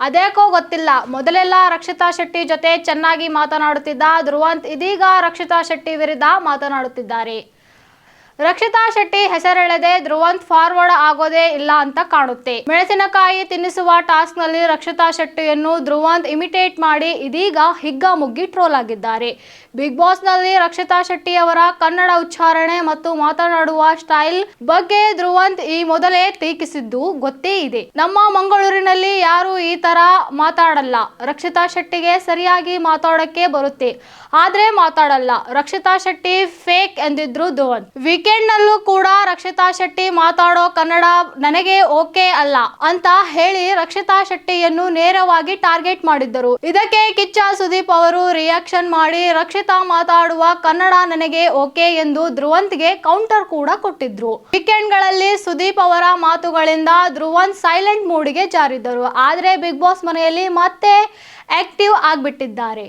ಅದೇಕೋ ಗೊತ್ತಿಲ್ಲ, ಮೊದಲೆಲ್ಲ ರಕ್ಷಿತಾ ಶೆಟ್ಟಿ ಜೊತೆ ಚೆನ್ನಾಗಿ ಮಾತನಾಡುತ್ತಿದ್ದ ಧ್ರುವಂತ್ ಇದೀಗ ರಕ್ಷಿತಾ ಶೆಟ್ಟಿ ವಿರುದ್ಧ ಮಾತನಾಡುತ್ತಿದ್ದಾರೆ. ರಕ್ಷಿತಾ ಶೆಟ್ಟಿ ಹೆಸರೆಳೆದೆ ಧ್ರುವಂತ್ ಫಾರ್ವರ್ಡ್ ಆಗೋದೇ ಇಲ್ಲ ಅಂತ ಕಾಣುತ್ತೆ. ಮೆಣಸಿನಕಾಯಿ ತಿನ್ನಿಸುವ ಟಾಸ್ಕ್ ನಲ್ಲಿ ರಕ್ಷಿತಾ ಶೆಟ್ಟಿಯನ್ನು ಧ್ರುವಂತ್ ಇಮಿಟೇಟ್ ಮಾಡಿ ಇದೀಗ ಹಿಗ್ಗಾಮುಗ್ಗಿ ಟ್ರೋಲ್ ಆಗಿದ್ದಾರೆ. ಬಿಗ್ ಬಾಸ್ ನಲ್ಲಿ ರಕ್ಷಿತಾ ಶೆಟ್ಟಿ ಅವರ ಕನ್ನಡ ಉಚ್ಚಾರಣೆ ಮತ್ತು ಮಾತನಾಡುವ ಸ್ಟೈಲ್ ಬಗ್ಗೆ ಧ್ರುವಂತ್ ಈ ಮೊದಲೇ ಟೀಕಿಸಿದ್ದು ಗೊತ್ತೇ ಇದೆ. ನಮ್ಮ ಮಂಗಳೂರಿನಲ್ಲಿ ಯಾರು ಈ ತರ ಮಾತಾಡಲ್ಲ. ರಕ್ಷಿತಾ ಶೆಟ್ಟಿಗೆ ಸರಿಯಾಗಿ ಮಾತಾಡೋಕೆ ಬರುತ್ತೆ, ಆದ್ರೆ ಮಾತಾಡಲ್ಲ. ರಕ್ಷಿತಾ ಶೆಟ್ಟಿ ಫೇಕ್ ಎಂದಿದ್ರು ಧ್ರುವಂತ್. ವೀಕೆಂಡ್ ನಲ್ಲೂ ಕೂಡ ರಕ್ಷಿತಾ ಶೆಟ್ಟಿ ಮಾತಾಡೋ ಕನ್ನಡ ನನಗೆ ಓಕೆ ಅಲ್ಲ ಅಂತ ಹೇಳಿ ರಕ್ಷಿತಾ ಶೆಟ್ಟಿಯನ್ನು ನೇರವಾಗಿ ಟಾರ್ಗೆಟ್ ಮಾಡಿದ್ದರು. ಇದಕ್ಕೆ ಕಿಚ್ಚ ಸುದೀಪ್ ಅವರು ರಿಯಾಕ್ಷನ್ ಮಾಡಿ ರಕ್ಷಿತಾ ಮಾತಾಡುವ ಕನ್ನಡ ನನಗೆ ಓಕೆ ಎಂದು ಧ್ರುವಂತ್ಗೆ ಕೌಂಟರ್ ಕೂಡ ಕೊಟ್ಟಿದ್ರು. ವೀಕೆಂಡ್ ಗಳಲ್ಲಿ ಸುದೀಪ್ ಅವರ ಮಾತುಗಳಿಂದ ಧ್ರುವಂತ್ ಸೈಲೆಂಟ್ ಮೂಡಿಗೆ ಜಾರಿದ್ದರು. ಆದ್ರೆ ಬಿಗ್ ಬಾಸ್ ಮನೆಯಲ್ಲಿ ಮತ್ತೆ ಆಕ್ಟಿವ್ ಆಗ್ಬಿಟ್ಟಿದ್ದಾರೆ.